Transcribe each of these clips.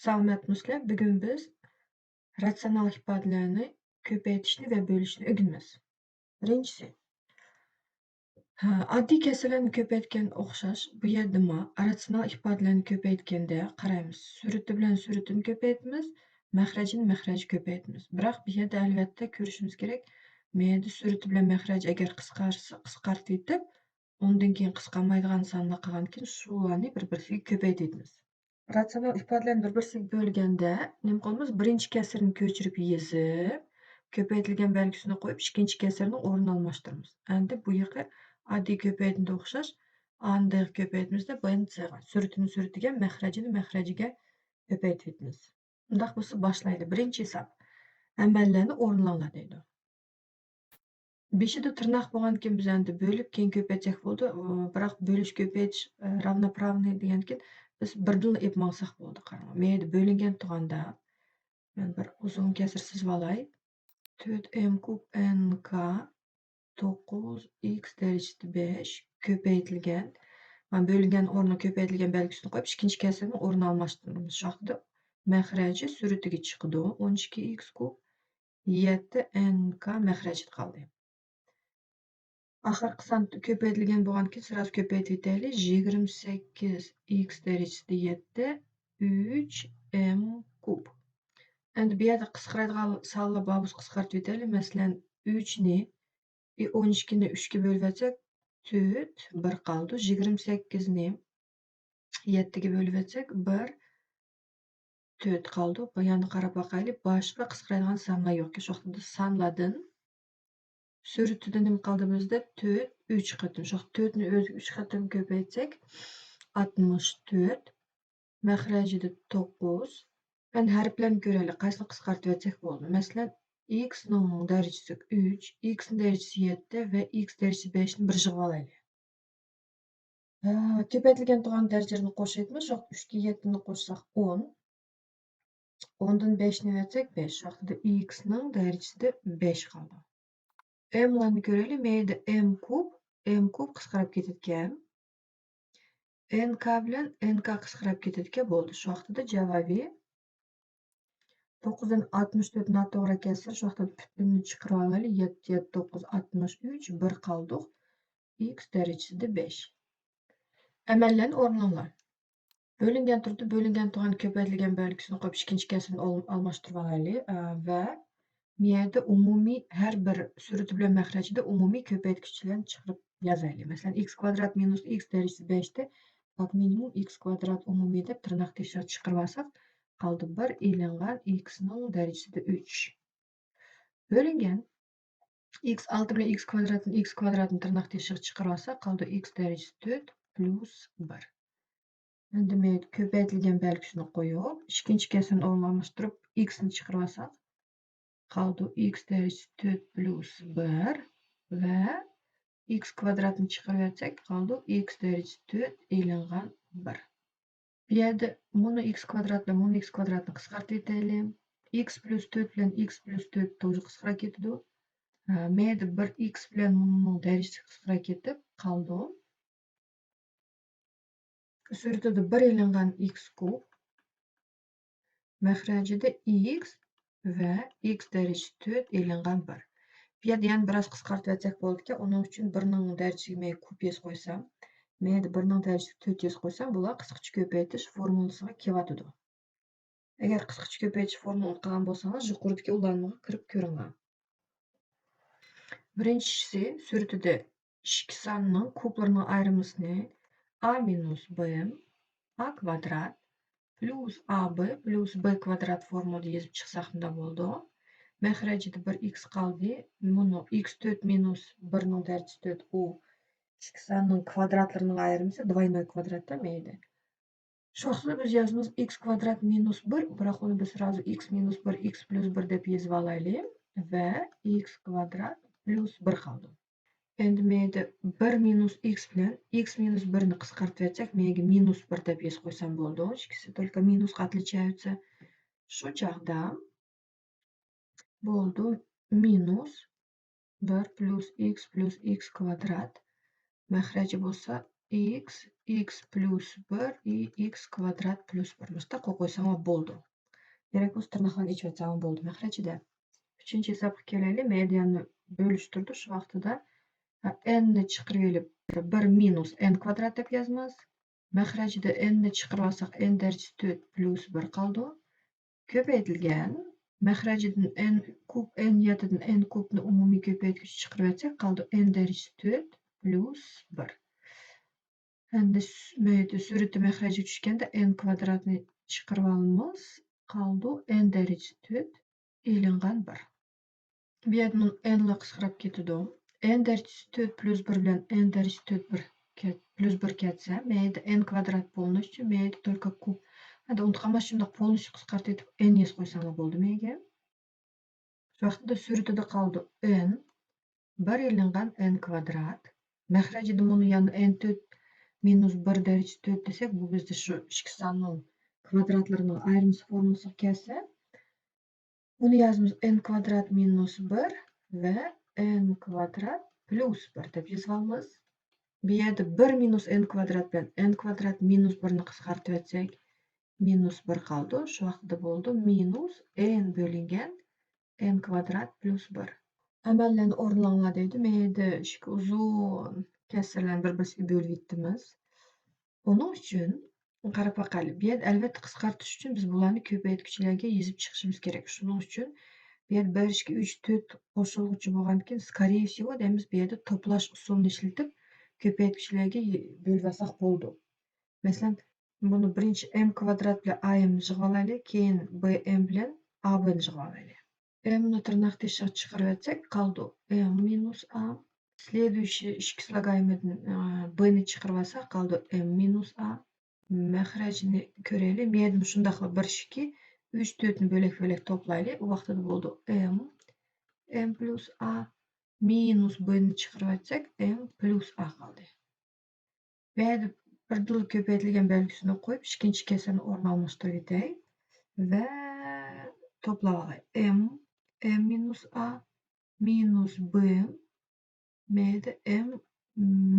Salomatmisizlar. Bugun biz ratsional ifodalarni ko'paytirishni va bo'lishni o'rganamiz. Birinchisi, oddiy kasallarni ko'paytganga o'xshash bu yerda ratsional ifodalarni ko'paytganda qaraymiz. Surati bilan suratini ko'paytamiz, maxraji ko'paytamiz. Biroq bu yerda albatta ko'rishimiz kerak. Bu yerda surati bilan maxraj agar qisqartib yetib, undan keyin qisqarmaydigan sonni qilgandan keyin shularni bir-biriga ko'paytiramiz. Ratsional ifodalarni bir-birisiga bo'lganda nima qilamiz? Birinchi kasrni ko'chirib yezib, ko'paytirilgan belgisini qo'yib, ikkinchi kasrni o'rnini almashtiramiz. Endi bu yerga oddiy ko'paytmga o'xshash anday ko'paytmizda suratini suratiga, maxrajini maxrajiga ko'paytiramiz. Undaq bo'lsa boshlaydi. Birinchi hisob. Amallarni o'rninglar deydi. Beshida tirnoq bo'lgandan keyin biz endi bo'lib keyin ko'paytsak bo'ldi. Biroq bo'lish ko'paytish ravnopravniy degandan keyin biz birdan ep maqsaq bo'ldi. Qarang, menda bo'lingan turganda men bir uzun kasr sezib olay. 4m kub nk 9x darajada 5 ko'paytirilgan. Mana bo'lingan o'rniga ko'paytirilgan belgisini qo'yib, ikkinchi kasrni o'rnini almashtiramiz. Shu vaqtda maxraji suratiga chiqdi. 12x kub 7nk maxraji qoldi. Axirgi son ko'paytirilgan bo'lgandan keyin sразу ko'paytirib yetaylik. 28x darajada 7 3m kub. Endi bu yerda qisqaradigan sonlar bor bo'lsa qisqartib yetaylik. Masalan, 3 ni 12 ni 3 ga bo'lib yetsak 4 1 qoldi. 28 ni 7 ga bo'lib yetsak 1 4 qoldi. Bu yerni qarab boqaylik. Boshqa qisqaradigan sonlar yo'q. Shu vaqtda sonlardan suratida nima qoldi bizda? 4 3 qatim. Shu 4 ni o'zi 3 qatim ko'paytsak 64. Maxrajida 9. Endi harflarni ko'raylik. Qaysini qisqartib yetsak bo'ldi. Masalan, x ning darajasi 3, x ning darajasi 7 va x darajasi 5 ni bir yig'ib olaylik. Ko'paytirilgan turgan darajalarni qo'shaylikmi? Shu 3 ga 7 ni qo'shsak 10. 10 dan 5 ni yetsak 5. Shu vaqtda x ning darajasida 5 qoldi. M'larni ko'raylik. Menda m kub qisqarib ketayotgan. Nk bilan nk qisqarib ketayotgan bo'ldi. Shu vaqtda javobiy 9 dan 64 noto'g'ri kasr. Shu vaqtda butunni chiqarib olaylik. 7 7 9 63 1 qoldi. X darajasida 5. Amallarni o'rninglar. Bo'lingan turda bo'lingan turgan ko'paytirilgan belgisini qo'yib, ikkinchi kasrni almashtirib olaylik va bu yerda umumiy har bir surati bilan maxrajida umumiy ko'paytgichlarni chiqarib yozaylik. Masalan, x kvadrat minus x darajasi 5 da как minimum x kvadrat umumiy deb tirnoq tekshirib chiqarib olsak, qoldi 1 ilingan x ning darajasida 3. Bo'lingan x 6 bilan x kvadratni tirnoq tekshirib chiqarib olsak, qoldi x darajasi 4 plus 1. Endi men ko'paytirilgan belgisini qo'yib, ikkinchi kasrni almashtirib x ni chiqarib olsak, qoldi x darajasi 4 plus 1 va x kvadratni chiqarib yetsak, qoldi x darajasi 4 ilingan 1. Bu yerda buni x kvadrat bilan buni x kvadratni qisqartib yetaylik. X plus 4 bilan x plus 4 to'g'ri qisqarib ketdi. Menda 1x bilan buni darajasi qisqarib ketib qoldi. Suratida 1 ilingan x kub. Maxrajida x va x darajasi 4 ilingan 1. Bu yerda yana biroz qisqartib yetsak bo'ldi-ku, uning uchun 1 ning darajasiga men kub yozib qo'ysam, menda 1 ning darajasiga 4 yozib qo'ysam, bular qisqacha ko'paytirish formulasiga kelyotdi. Agar qisqacha ko'paytirish formulasini qilgan bo'lsangiz, yuqoridagi ulanmaga kirib ko'ringlar. Birinchisi, suratida ikki sonning kublarining ayrimasini a minus b a kvadrat plus ab plus b kvadrat formulada yozib chiqsak nima bo'ldi? Maxrajida 1x qoldi. Buni x4 minus 1 ning darajasi 4 u ikki sonning kvadratlarining ayrimisi двойной kvadratda mayli. Shu vaqtda biz yozamiz x kvadrat minus 1, biroq uni biz sразу x minus 1 x plus 1 deb yozib olaylik va x kvadrat plus 1 qoldi. Endi menda 1 minus x bilan x minus 1 ni qisqartib yetsak, menga minus 1 deb yozib qo'ysam bo'ldi. Ikkisi только minusga отличаются. Shu chog'da bo'ldi minus 1 plus x kvadrat. Maxraji bo'lsa x plus 1 и x kvadrat plus 1. Мышта qo'ysam bo'ldi. Kerak bo'lsa tirnoqlarni ichib atsam bo'ldi mahrajida. 3-chi hisobga kelaylik. Medianni bo'lishtirdi. Shu vaqtida n ni chiqarib olib 1 minus n kvadrat deb yozamiz. Mahrajida n ni chiqarib olsak n darajasi 4 plus 1 qoldi. Ko'paytirilgan mahrajidan n kub n yatidan n kubni umumiy ko'paytgich chiqarib olsak qoldi n darajasi 4 plus 1. Endi surati mahrajiga tushganda n kvadratni chiqarib olamiz. Qoldi n darajasi 4 ilingan 1. Bu yerda n la qisqarib ketadi. N darajasi 4 plus 1 bilan n darajasi 4 plus 1 ketsa, mayda n kvadrat bo'linishi uchun mayda только kub. Hadi unutqanmas shundoq polniy qisqartib etib n yez qo'ysam bo'ldi menga. Shu vaqtda suratida qoldi n 1 ilingan n kvadrat. Mahrajida buni yana n4 minus 1 darajasi 4 desak, bu bizda shu ikki sonning kvadratlarning ayrimsi formulasiga kelsa, buni yozamiz n kvadrat minus 1 va n kvadrat plus 1 deb yozib olamiz. Bu yerda 1 minus n kvadrat bilan n kvadrat minus 1 ni qisqartib etsak, minus 1 qoldi. Shu vaqtda bo'ldi minus n bo'lingan n kvadrat plus 1. Amallarni o'rnanglar deydi. Men endi uzun kasrlarni bir-birisiga bo'lib yetdimiz. Buning uchun qarab boqaylik. Bu yerda albatta qisqartirish uchun biz bularni ko'paytgichlarga yezib chiqishimiz kerak. Shuning uchun bu yerda 1, 2, 3, 4 qo'shilg'uchi bo'lgandan keyin, skорее всего, deymiz bu yerda to'plash usulini ishlatib ko'paytgichlarga bo'lib olsak bo'ldi. Masalan, buni birinchi m kvadrat bilan am ni yig'ib olaylik, keyin bm bilan ab ni yig'ib olaylik. M ni tirnoq teshig'i chiqarib etsak, qoldi m minus a. Следующий ikki слагаемыйdan b ni chiqarib olsak, qoldi m minus a. Mahrajini ko'raylik. Men shunday qilib 1, 2, 3, 4 ni bo'lak-bo'lak to'playlik. U vaqtida bo'ldi m plus a minus b ni chiqarib etsak, m plus a qoldi. Bu yerda bir dil ko'paytirilgan belgisini qo'yib, ikkinchi kasrni o'rni almashtirib o'tay va to'plab olay. m minus a minus b mayda m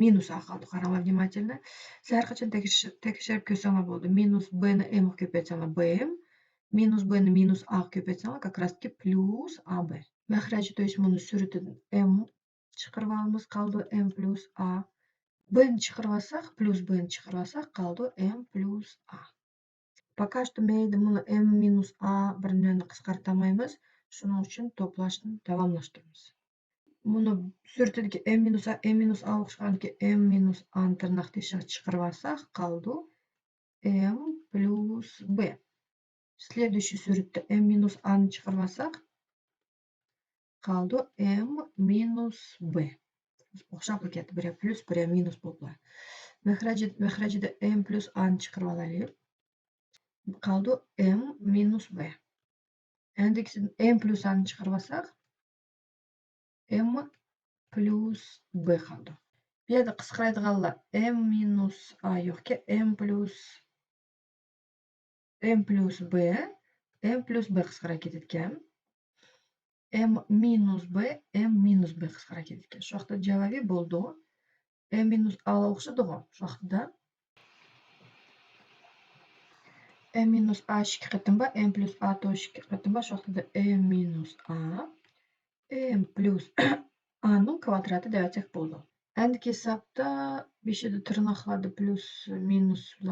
minus a qoldi. Qaranglar vнимательно. Siz har qachon tekshirib ko'rsanglar bo'ldi. Minus b ni m ga ko'paytsanglar bm, minus b ni minus a ga ko'paytsanglar как раз таки plus ab. Mahraji то есть buni suratidan m chiqarib olamiz, qoldi m plus a. b ni chiqarib olsak, plus b ni chiqarib olsak, qoldi m plus a. Пока что mayda buni m minus a birini qisqartirmaymiz. Shuning uchun to'plashni davomlashtiramiz. Buni suratidagi m minus a o'xshagandagi m minus a ni tirnoq teshig'i chiqarib olsak, qoldi m plus b. Следующий suratda m minus a ni chiqarib olsak, qoldi m minus b. O'xshab ketdi. Biri plus, biri minus bo'ldi. Mahrajida m plus a ni chiqarib olaylik. Qoldi m minus b. Endi m plus a ni chiqarib olsak, m plus b qoldi. Bu yerda qisqaradiganlar m minus a yo'qki, m plus b qisqarib ketgan. m minus b qisqarib ketgan. Shu vaqtda javobi bo'ldi. m minus a o'xshadi. Shu vaqtda m minus a 2 qatim bor, m plus a to'sh 2 qatim bor. Shu vaqtda m minus a m plus a ning kvadrati deb aytsak bo'ldi. Endiki hisobda beshida tirnoqlarda plus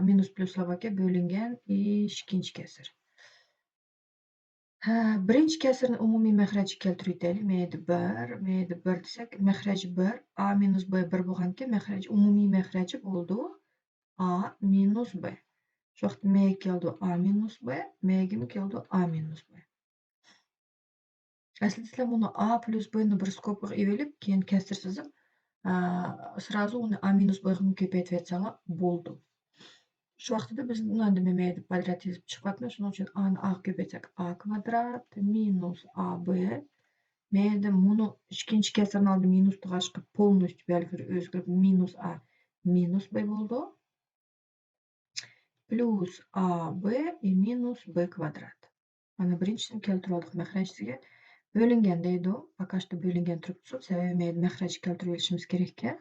minus pluslarga bo'lingan ikkinchi kasr. Birinchi kasrni umumiy mahraji keltirib o'taylik. Mayda 1 desak, mahraji 1, a minus b 1 bo'lganki, umumiy mahraji bo'ldi a minus b. Shu vaqtda m keldi a minus b, m keldi a minus b. Aslida sizlar buni a plus b ni bir skobkaga olib, keyin kasr sizib, sразу uni a minus b ga ko'paytib etsanglar bo'ldi. Shu vaqtida biz nima deb kvadrat yozib chiqyapmiz. Shuning uchun a ni a ga ko'paytsak a kvadrat minus ab. Mayda buni ikkinchi kasrni oldi minus tug'ashqa полностью belgilari o'zgarib minus a minus b bo'ldi. Plus ab и minus b kvadrat. Mana birinchisini keltirib oldik mahrajsiga. Bo'lingan deydi. Пока что bo'lingan turibdi. Sababi mahraj keltirib olishimiz kerak ekan.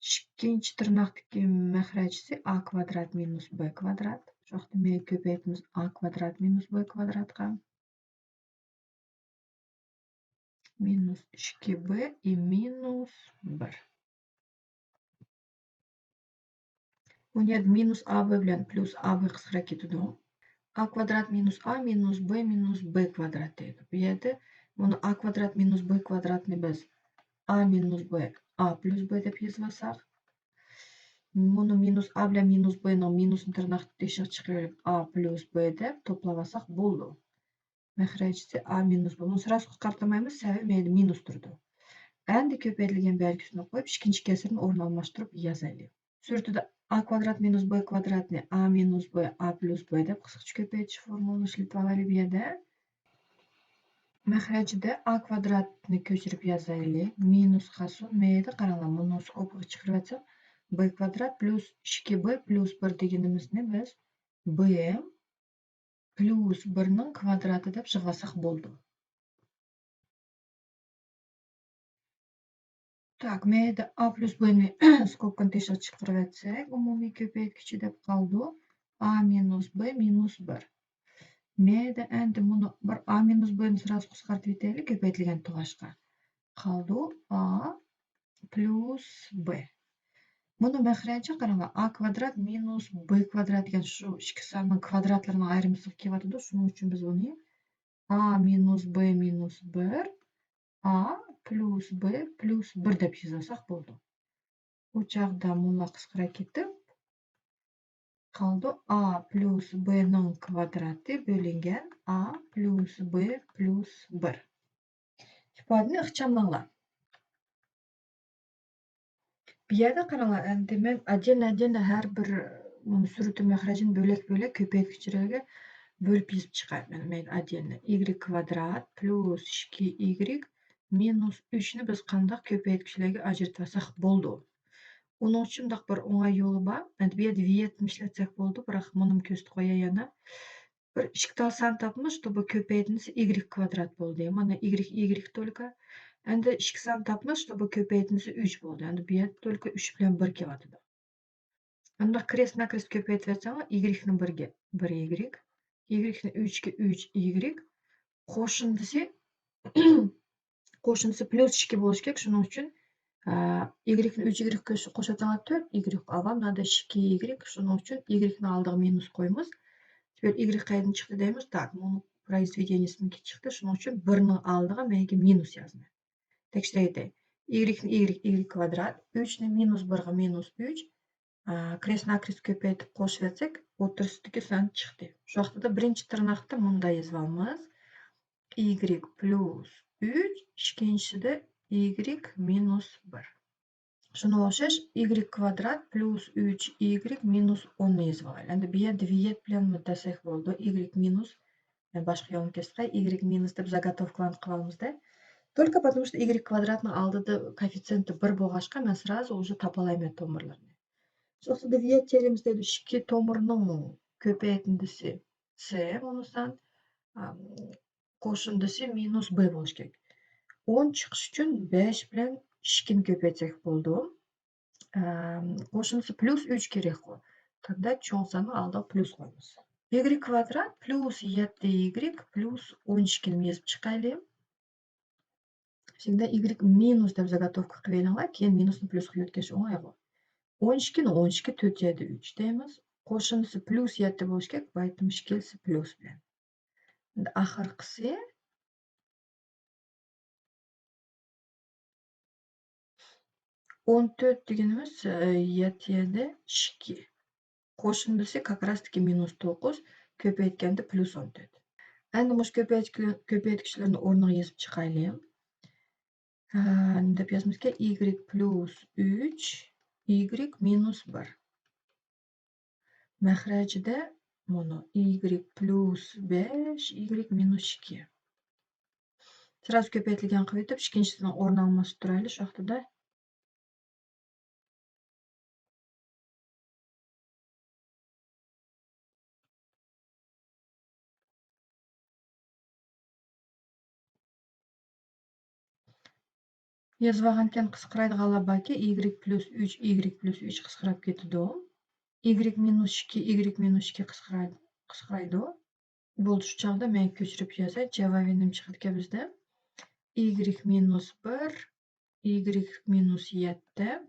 ikkinchi tirnoqdagi mahrajisi a kvadrat minus b kvadrat. Shu yoqda men ko'paytimiz a kvadrat minus b kvadratga. Minus 2b и minus 1. Bu yerda minus ab bilan plus ab qisqarib ketadi. A kvadrat minus a minus b kvadrat deydi. Bu yerda buni a kvadrat minus b kvadratni biz a minus b a plus b deb yozib olsak, buni minus a bilan minus b ni minusni tirnoqni teshik chiqarib a plus b deb to'plab olsak bo'ldi. Mahrajisi a minus b. Buni sirasi qisqartirmaymiz, sababi menda minus turdi. Endi ko'paytirilgan belgisini qo'yib, ikkinchi kasrni o'rni almashtirib yozaylik. Surtida a kvadrat minus b kvadratni a minus b a plus b deb qisqacha ko'paytirish formulani ishlatib olaylik bu yerda. Mahrajida a kvadratni ko'chirib yozaylik. Minus qasun menda qaranglar, buni skobkaga chiqarib olsam b kvadrat plus 2b plus 1 deganimizni biz b plus 1 ning kvadrati deb yozsak bo'ldi. Так, menda a plus b ni skobkani teshik chiqarib olsak, umumiy ko'paytkichi deb qoldi a minus b minus 1. Menda endi buni bir a minus b ni sirasi qisqartirib yetaylik ko'paytirilgan to'lashqa. Qoldi a plus b. Buni mahraji qaranglar, a kvadrat minus b kvadrat degan shu ikki sonning kvadratlarini ayrimisiga kelyotidi. Shuning uchun biz buni a minus b minus 1 a plus b plus 1 deb yozsak bo'ldi. Bu chog'da buni qisqarib ketib qoldi a plus b ning kvadrati bo'lingan a plus b plus 1. Ifodani ixchamlanglar. Bu yerda qaranglar, endi men отдельно har bir surati mahrajini bo'lak-bo'lak ko'paytkichlarga bo'lib yozib chiqayman. Men отдельно y kvadrat plus 2y minus 3 ni biz qanday ko'paytkichlarga ajratib olsak bo'ldi. Uning uchun bundoq bir o'ng'ay yo'li bor. Endi bu yerda viyetni ishlatsak bo'ldi, biroq buni ko'rsatib qo'yay yana. Bir ikkita son topmiz, bu ko'paytmasi y kvadrat bo'ldi. Mana y только. Endi ikki son topmiz, bu ko'paytmasi 3 bo'ldi. Endi bu yerda только 3 bilan 1 kelyotidi. Endi kres-nakres ko'paytirib olsam, y ni 1 ga 1y, y ni 3 ga 3y, qo'shindisi plus 2 bo'lishi kerak. Shuning uchun y ni 3y qo'shsatgan 4y avam, nada 2y. Shuning uchun y ni oldiga minus qo'yamiz. Теперь y qayerdan chiqdi deymiz? Так, buni произведениесинiki chiqdi. Shuning uchun 1 ning oldiga menga minus yozdim. Tekshiraylik. y kvadrat 3 ni minus 1 ga minus 3. Kres-nakres ko'paytirib qo'shib etsak, o'rtasidagi son chiqdi. Shu vaqtida birinchi tirnoqda bunday yozib olamiz. Y plus 3, ikkinchisida y minus 1. Shuni o'xshash y kvadrat plus 3y minus 10 ni yozib olaylik. Endi bu yerda viyet bilan muddasak bo'ldi. Y minus, boshqa yo'lni kesib, y minus deb заготовкаlarni qilamiz-da. Только потому что y kvadratning oldida koeffitsiyenti 1 bo'lg'achqa, men сразу уже topa olmayman tomirlarni. Shu vaqtida viyet terimizda 2 tomirning ko'paytindisi c, bunisidan qo'shindisi minus b bo'lishi kerak. 10 chiqish uchun 5 bilan 2 ni ko'paytsak bo'ldi. Qo'shindisi plus 3 kerak-ku. Тогда cho'ng sonni oldiga plus qo'yamiz. Y kvadrat plus 7y plus 12 ni yozib chiqaylik. Всегда y minus deb заготовка qilinglar, keyin minusni plus qilib o'tkazish o'ng'ay. 12 ni 12 4 7 3 deymiz. Qo'shindisi plus 7 bo'lishi kerak, baytimiz kelsa plus bilan. Endi oxirgisi 14 deganimiz 7 7 2. Qo'shindisi как раз таки minus 9, ko'paytganda plus 14. Endi mush ko'paytkichlarni o'rniga yozib chiqaylik. Deb yozmizki y plus 3, y minus 1. Mahrajida mana y plus 5, y minus 2. Sirasi ko'paytirilgan qilib yetib, ikkinchisini o'rni almashtiraylik shu vaqtida. Yazvaganken qisqaraydiganlar barki y plus 3, y plus 3 qisqarab ketadi. Y minus 2, y minus 2 qisqaraydi. Bo'ldi, shu chog'da men ko'chirib yozay. Javob nim chiqadi ekan bizda. Y minus 1, y minus 7,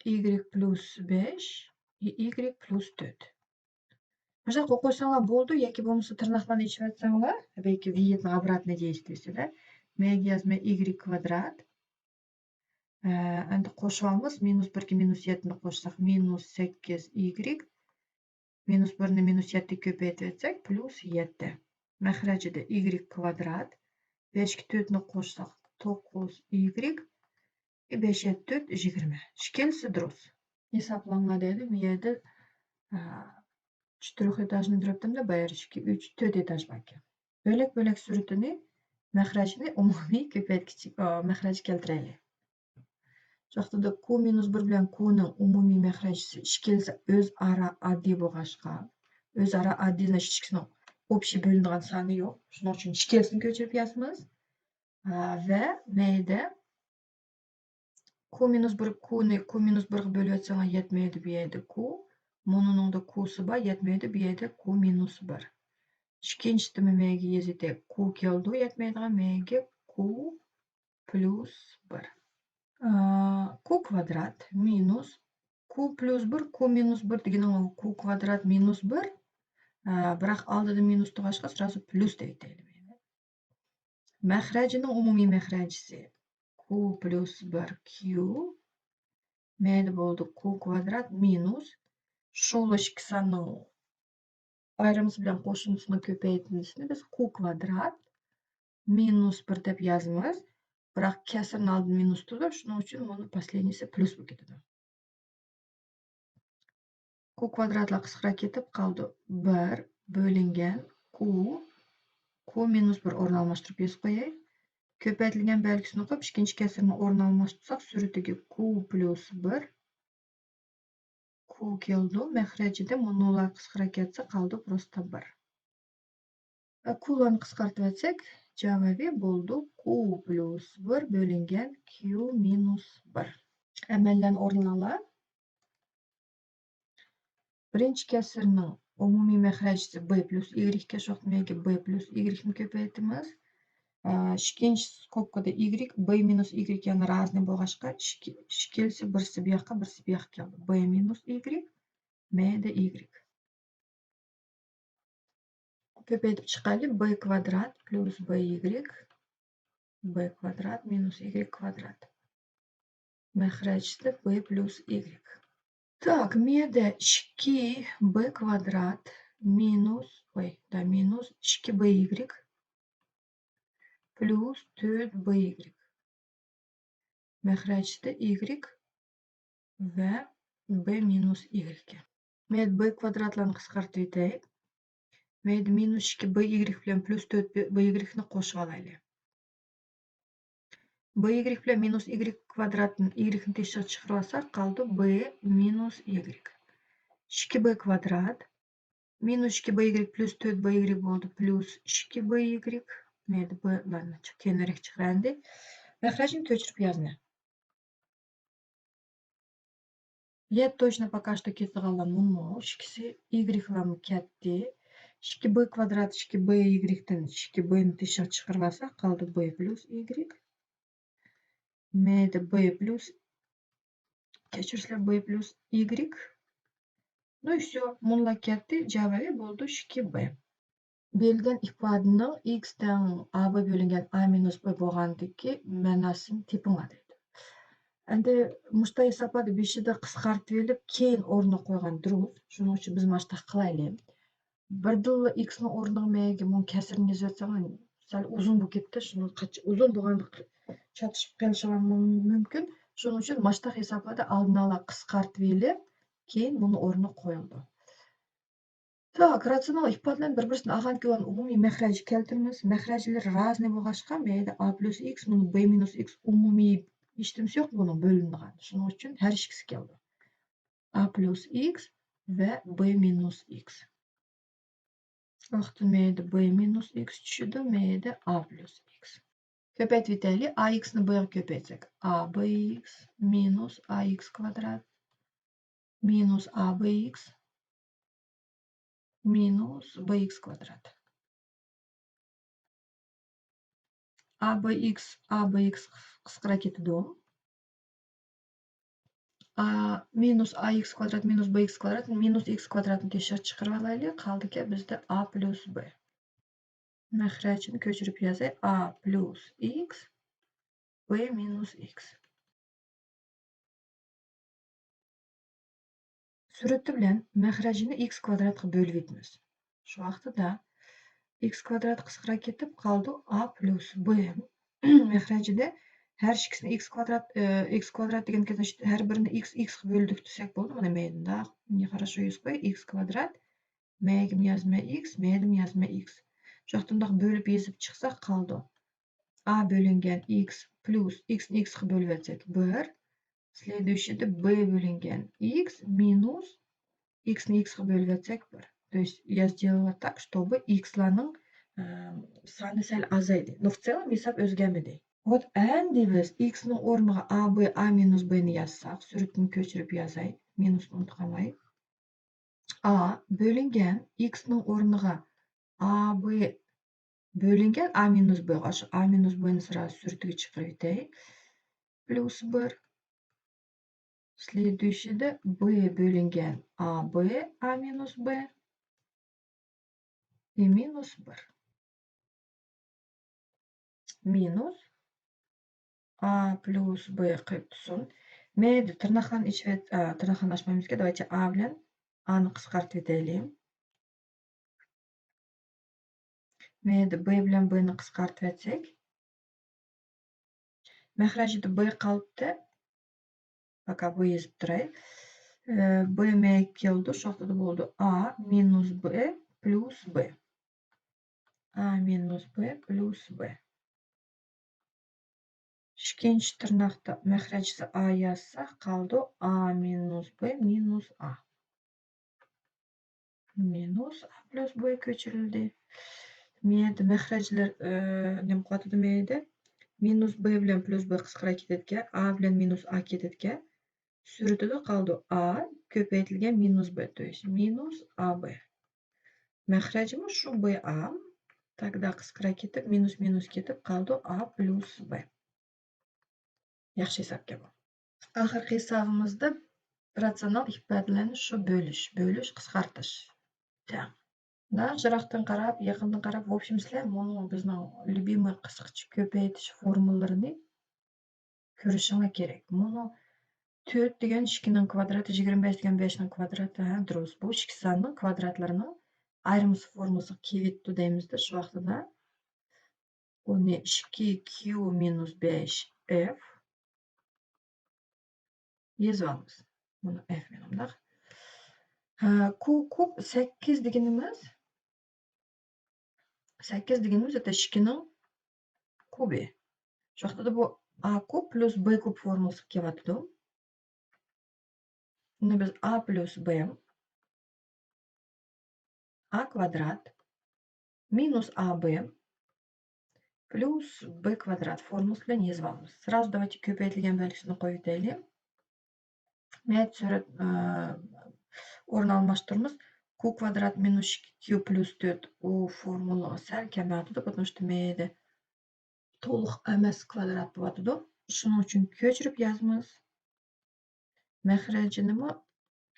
y plus 5, y plus 4. Mana qo'yib qo'ysanglar bo'ldi, yoki bo'lmasa tirnoqlarni yechib atsanglar, yoki viyetni обратно действиесida menga yozma y kvadrat. Endi qo'shamiz. Minus 1 ga minus 7 ni qo'shsak minus 8y. Minus 1 ni minus 7 ga ko'paytirib etsak plus 7. Mahrajida y kvadrat. 5 ga 4 ni qo'shsak 9y. 5 7 4 20. Shkelsi durust. Hisoblanma deydi. Bu yerda 4 etajni turibdimda, bayirishki 3 4 etaj bor ekan. Bo'lak-bo'lak suratini mahrajini umumiy ko'paytgich mahraj keltiraylik. Joqtada q minus 1 bilan q ning umumiy mahrajisi ishkelsa o'zaro oddiy bo'lg'ashqa. O'zaro oddiy hech kishining общий bo'linadigan soni yo'q. Shuning uchun ishkelsini ko'chirib yozamiz. Va mayda q minus 1 q minus 1 ga bo'lib o'tsang yetmaydi bu yerda q. Buningda q'si bor, yetmaydi bu yerda q minus 1. Ikkinchisini menga yozadik. Q keldi, yetmaydigan menga q plus 1. Q kvadrat minus q plus 1, q minus 1 degani q kvadrat minus 1. Biroq oldida minus tug'ashqa sразу plus deydi. Mahrajining umumiy mahrajisi q plus 1 q. Mayli bo'ldi q kvadrat minus shol ikki sonning ayrimiz bilan qo'shimchasini ko'paytirishni biz q kvadrat minus 1 deb yozamiz. Biroq kasrning oldida minus turdi, shuning uchun buni последнийsi plus bo'lib ketadi. Q kvadratlar qisqarib ketib qoldi. 1 bo'lingan q minus 1 o'rni almashtirib yozib qo'yay. Ko'paytirilgan belgisini qo'yib, ikkinchi kasrni o'rni almashtirsak, suratiga q plus 1 q keldi. Mahrajida nollar qisqarib ketsa, qoldi просто 1. Qlarni qisqartib etsak, javobi bo'ldi q plus 1 bo'lingan q minus 1. Amaldan o'rnalab birinchi kasrning umumiy mahrajisi b plus y ga shoqmayga b plus y ni ko'paytiramiz. Ikkinchi skobkada y b minus y yana разный bo'lg'ashqa shkelsi birsi bu yoqqa, birsi bu yoqqa keldi. b minus y mayda y. Ko'paytirib chiqaylik. B kvadrat plus by b kvadrat minus y kvadrat. Mahrajida b plus y. Так, meda 2b kvadrat minus 2by plus 4by. Mahrajida y va b minus y. Meda b kvadratlarni qisqartib etaylik. Meda minus 2by bilan plus 4by ni qo'shib olaylik. by bilan minus y kvadratni y ni teshib chiqarib olsak, qoldi b minus y. 2b kvadrat minus 2by plus 4by bo'ldi plus 2by. Mayda b'larni keyinroq chiqaraylik. Mahrajini ko'chirib yozing. Я точно пока что ketganlar mummo, ikkisi y va katta. 2b kvadrat 2by dan 2b ni teshib chiqarib olsak, qoldi b plus y. Mayda b plus kechirsizlar b plus y. Ну и все. Bunlar katta, javobi bo'ldi 2b. Berilgan ifodaning x dan a bo'lingan a minus b bo'lgandagi ma'nosini tepinglar deydi. Endi mushta hisoblarni beshida qisqartib olib, keyin o'rniga qo'ygan durust. Shuning uchun biz mana shunday qilaylik. Birdilla x ning o'rniga menga buni kasrni yozatsam, sal uzun bo'lib ketdi. Shuni uzun bo'lganda chatishib qolishi mumkin. Shuning uchun mana shunday hisoblarda oldin ola qisqartib olib, keyin buni o'rniga qo'yildi. Так, ratsional ifodalarni bir-birisidan olgan ko'rgan umumiy mahraj keltiramiz. Mahrajlar разный bo'lg'ashqa, mayda a plus x, buni b minus x umumiy hech nimasi yo'q buni bo'linadigan. Shuning uchun har ikkisi keldi. A plus x va b minus x. Vaqti mayda b minus x tushdi, mayda a plus x. Köpeytip etaylik. AX'ni bu yoqqa köpeytsek. ABX minus AX kvadrat minus ABX minus BX kvadrat. ABX qisqara ketadi. Minus AX kvadrat minus BX kvadrat minus X kvadratni teshib chiqarib olaylik. Qoldi-ki bizda A plus B. Mahrajini ko'chirib yozay. A plus X B minus X. Surati bilan mahrajini X kvadratga bo'lib etamiz. Shu vaqtida X kvadrat qisqara ketib qoldi A plus B. Mahrajida her ikkisini X kvadrat degan ketishdi. Her birini X böldük desek bo'ldi. Mana menda хорошо yuz qo'y. X kvadrat M'gim yazma X, M'dim yazma X. Shu vaqtda bölüp yezib chiqsa qoldi. A bölüngen X plus X'ni X'ga bölüp etsak 1. Следующийde B bölüngen X minus X'ni X'ga bölüp etsak 1. То есть я сделала так, чтобы X'larning soni sal azaydi. Но в целом hesap o'zgarmadi. Вот endi biz X'ning o'rniga AB, A minus B'ni yazsak, suratini ko'chirib yozay. Minusni unutmay. A bölüngen X'ning o'rniga AB bölüngen A minus B. A minus B'ni sırası suratiga chiqarib etay. Plus 1. Следующийde B bölüngen AB, A minus B и minus 1. Minus A plus B qilib tursin. Mayli, tirnoqlarni ichib, tirnoqlarni ochmaymizga. Давайте A bilan A'ni qisqartib etaylik. Mayli, B bilan B'ni qisqartib etsak. Mahrajida B qolibdi. Пока bu yezib turay. B mayli keldi. Shu vaqtda bo'ldi A minus B plus B. A minus B plus B. Ikkinchi tirnoqda mahrajisi A yazsak qoldi A minus B minus A. Minus A plus B ko'chirildi. Mayli, mahrajlar nima qoladi mayli? Minus B bilan plus B qisqara ketadigan, A bilan minus A ketadigan. Suratida qoldi A ko'paytirilgan minus B, то есть minus AB. Mahrajimiz shu BA. Тогда qisqara ketib, minus ketib qoldi A plus B. Yaxshi hisobga bu. Oxirgi hisobimizda ratsional ifodalanish shu bo'lish, qisqartish. Tang. Jiroqdan qarab, yaqindan qarab, в общем, sizlar buni bizning любимый qisqartish ko'paytirish formularini ko'rishinglar kerak. Buni 4 degan 2 ning kvadrati, 25 degan 5 ning kvadrati, durust. Bu ikki sonning kvadratlarini ayrimisi formulasiga kelibdi deymizda, shu vaqtida uni 2q minus 5f yozamiz. Buni f menimda. Q kub 8 deganimiz 'ata 2 ning kubi. Shu vaqtda bu a kub plus b kub formulasiga kelyapti. Uni biz a plus b a kvadrat minus ab plus b kvadrat formulasi bilan yozamiz. Сразу давайте ko'paytirilgan belgisini qo'yib o'taylik. Mayli, surat o'rin almashtiramiz. Q kvadrat minus 2q plus 4 u formula sal kamayadi, потому что mayli to'liq emas kvadrat bo'lyapti. Shuning uchun ko'chirib yozamiz. Mahrajini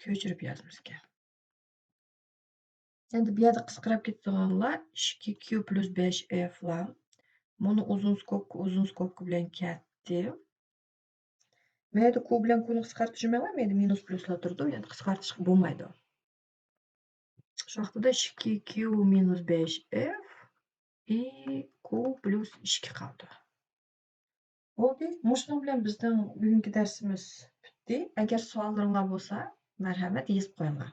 ko'chirib yozamiz. Endi bu yerda qisqarib ketganlar 2q plus 5f lar. Buni uzun skobka bilan ketdi. Mayli, q bilan qni qisqartib жүрмәйman, mayli minus pluslar turdi, endi qisqartish bo'lmaydi. Shu vaqtida 2q minus 5f и q plus 2 qoldi. Bo'ldi. Shuning bilan bizning bugungi darsimiz bitdi. Agar savollaringiz bo'lsa, marhamat yozib qo'yinglar.